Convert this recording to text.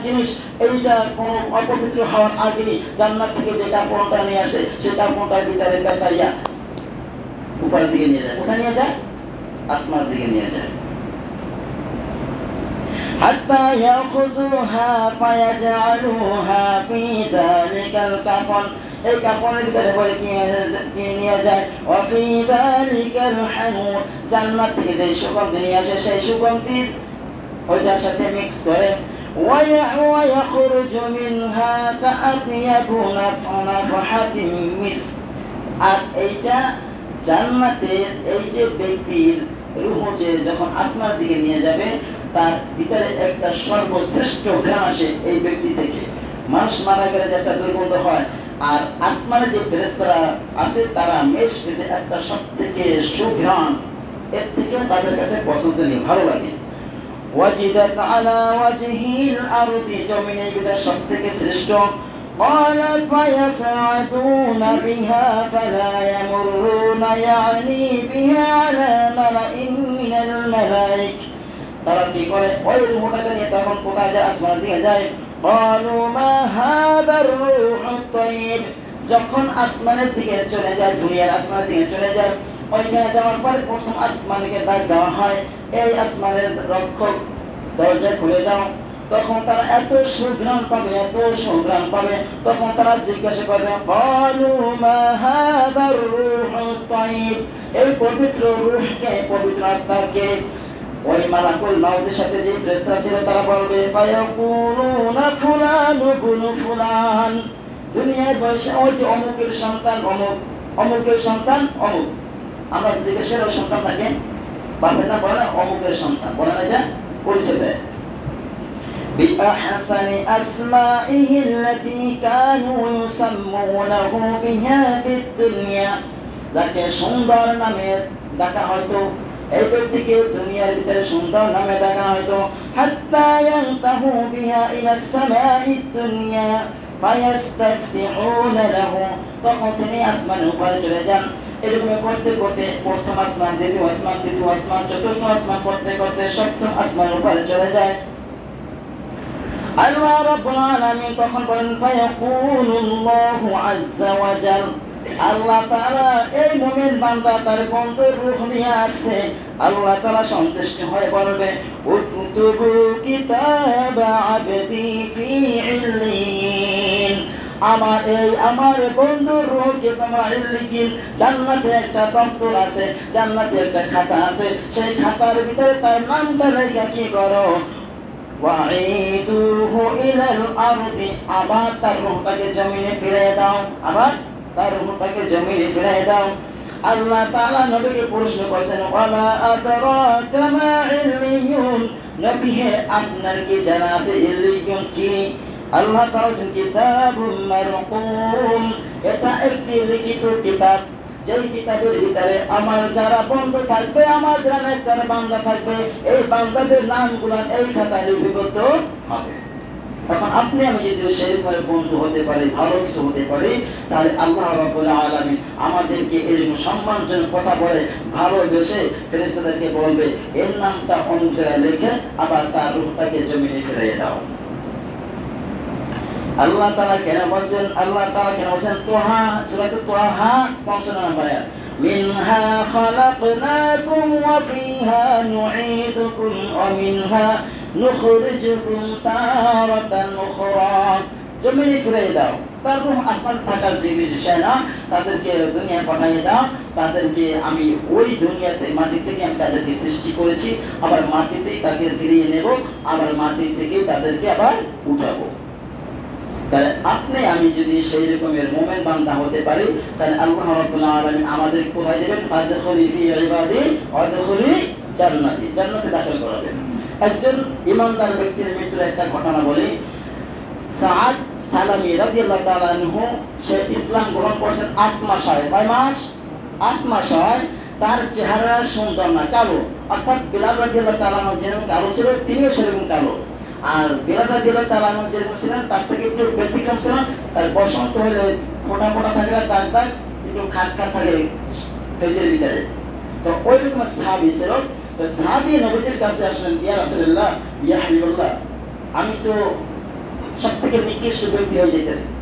জিনিস এইটা কোনো অপবিত্র হওয়ার আগে জান্নাত থেকে যে কাপড়টা নিয়ে আসে সেই কাপড়টার ভিতরে কাছাইয়া উপরের দিকে নিয়ে যায়। কোথায় নিয়ে যায়? আসমানের দিকে নিয়ে যায়। হাত্তা ইয়াখুযুহা ফায়াজআলুহা ফি যালিকাল কাফন, এই কাফনের ভিতরে বলে কি নিয়ে যায়? ওয়া ফি যালিকাল হানুর, জান্নাত থেকে যে সুগন্ধি নিয়ে আসে সেই সুগন্ধি ওইটার সাথে মিক্স করে ওয়া ইয়াখরুজু মিনহা কাআতিয়াবু নাফহাতিন মিস্ক। আর এইটা জান্নাতের এই যে ব্যক্তির রূহ যে যখন আসমানের দিকে নিয়ে যাবে তার ভিতরে একটা সর্বশ্রেষ্ঠ ঘ্রাণ আসে এই ব্যক্তি থেকে। মানুষ মারা গেলে যে একটা দুর্গন্ধ হয়, আর আসমানে যে ফেরেশতারা আছে তারা মেশ যে একটা সব থেকে সুঘ্রাণ, এর থেকে তাদের কাছে পছন্দনীয়, ভালো লাগে। ওয়াজিদাত আলা ওয়াজহিল আরদি, জমিনের ভিতরে সব থেকে শ্রেষ্ঠ। قال فيصعدون بها فلا يمرون يعني بها على ملأ من الملائكة। তারা কি করে? ওই রূহটাকে নিয়ে তখন কোথায় যায়? আসমানের দিকে যায়। قالوا ما هذا الروح الطيب, যখন আসমানের দিকে চলে যায়, দুনিয়ার আসমানের দিকে চলে যায়, ওইখানে যাওয়ার পরে প্রথম আসমানকে ডাক দেওয়া হয়, এই আসমানের রক্ষক দরজা খুলে দাও। তখন তারা এত সুঘ্রাণ পাবে, এত সুঘ্রাণ পাবে, তখন তারা জিজ্ঞাসা করবে قالوا ما هذا الروح الطيب, এই পবিত্র রূহকে, পবিত্র আত্মাকে। ওই মালাকুল মাউতের সাথে যে ফেরেশতা ছিল তারা বলবে ফায়াকুলুনা ফুলান ইবনু ফুলান, দুনিয়ার বয়সে ওই যে অমুকের সন্তান অমুক, অমুকের সন্তান অমুক। আমরা জিজ্ঞাসা করি সন্তান থাকে বাপের না বলে অমুকের সন্তান, বলে না, যা পরিচয় দেয়। بأحسن أسمائه التي كانوا يسمونه بها في الدنيا, যাকে সুন্দর নামে ডাকা হয়তো, এই ব্যক্তিকে দুনিয়ার ভিতরে সুন্দর নামে ডাকা হয়তো। হাত্তা ইয়ানতাহু বিহা ইলা সামাঈদ দুনিয়া ফায়াস্তাফতিহুনা লাহু, তখন তিনি আসমানের উপরে চলে যান। এরকম করতে করতে প্রথম আসমান, দ্বিতীয় আসমান, তৃতীয় আসমান, চতুর্থ আসমান করতে করতে সপ্তম আসমানের উপরে চলে যায়। আল্লাহ রাব্বুল আলামিন তখন বলেন ফায়াকুলুল্লাহু আযজা ওয়া জাল, আল্লাহ তাআলা এই মুমিন বান্দা তার বন্ধুর রূহ নিয়ে আসছে, আল্লাহ তাআলা সন্তুষ্ট হয়ে বলবে উকতুবু কিতাবা আবদি ফি ইল্লিয়িন, আমার বন্ধুর রূহকে তোমরা ইল্লিয়িন, জান্নাতে একটা দপ্তর আছে, জান্নাতে একটা খাতা আছে, সেই খাতার ভিতরে তার নামটা লেখা কি করো ওয়াঈদুহু ইলাল আরদি, আবার তার রূহটাকে জমিনে ফিরিয়ে দাও, আবার তার রূহটাকে জমিনে ফিরিয়ে দাও। আল্লাহ তাআলা নবীকে প্রশ্ন করেছেন ওয়ামা আদরাকা মা ইল্লিয়ুন, নবী হে আপনার কি জানা আছে ইল্লিয়ুন কি? আল্লাহ তাআলা বলেন কিতাবুম মারকুম, এটা একটি লিখিত কিতাব, যেই কিতাবের ভিতরে আমার যারা বন্ধু থাকবে, আমার যারা নেককার বান্দা থাকবে, এই বান্দাদের নামগুলো এই খাতায় লিপিবদ্ধ হবে। এখন আপনি আমি যদি সেরকম বন্ধু হতে পারি, ভালো কিছু হতে পারি, তাহলে আল্লাহ রাব্বুল আলামিন আমাদেরকে এরকম সম্মানজনক কথা বলে ভালোবেসে ফেরেশতাদেরকে বলবে এর নামটা অমুক জায়গায় লিখে আবার তার রূহটাকে জমিনে ফিরিয়ে দাও। আল্লাহ তাআলা কেন বলেন? আল্লাহ তাআলা কেন বলেন? তোহা, সূরা তোহা ৫৫ নম্বর আয়াত, মিনহা খালাকনাকুম ওয়া ফিহা নুঈদুকুম ওয়া মিনহা নুখরিজুকুম তারাতান উখরা, জমিনে ফিরিয়ে দাও। তার রূহ আসমান থাকার যে বিষয় না, তাদেরকে দুনিয়া পাঠিয়ে দাও, তাদেরকে আমি ওই দুনিয়াতে মাটি থেকে আমি তাদেরকে সৃষ্টি করেছি, আবার মাটিতেই তাকে ফিরিয়ে নেব, আবার মাটি থেকে তাদেরকে আবার উঠাবো। তাহলে আপনি আমি যদি সেই রকমের মুমিন বান্দা হতে পারি, তাহলে আল্লাহ রাব্বুল আলামিন আমাদের কোথায় দেবেন? ফাদখুলি ফি ইবাদি ওয়াদখুলি জান্নাতি, জান্নাতে দাখিল করাবেন। একজন ইমানদার ব্যক্তির মৃত্যুর একটা ঘটনা বলি। সাআদ সালামী রাদিয়াল্লাহু তাআলা আনহু, সে ইসলাম গ্রহণ করেছেন 8 মাস হয়। কয় মাস? 8 মাস হয়। তার চেহারা সুন্দর না, কালো, অর্থাৎ বিলাল রাদিয়াল্লাহু তাআলা আনহু যেরকম কালো ছিল তিনিও সেরকম কালো। আর বিলাল রাদিয়াল্লাহু তাআলা আনহু যেরকম ছিলেন তার থেকে একটু ব্যতিক্রম ছিলেন, তার বসন্ত হলে মোটা মোটা থাকে, দাগ দাগ একটু খাট খাট থাকে ফেজের ভিতরে। তো ওই রকম সাহাবী ছিল। তো সাহাবী নবীজির কাছে আসলেন, ইয়া রাসূলুল্লাহ, ইয়া হাবিবাল্লাহ, আমি তো সব থেকে নিকৃষ্ট ব্যক্তি হয়ে যেতেছে।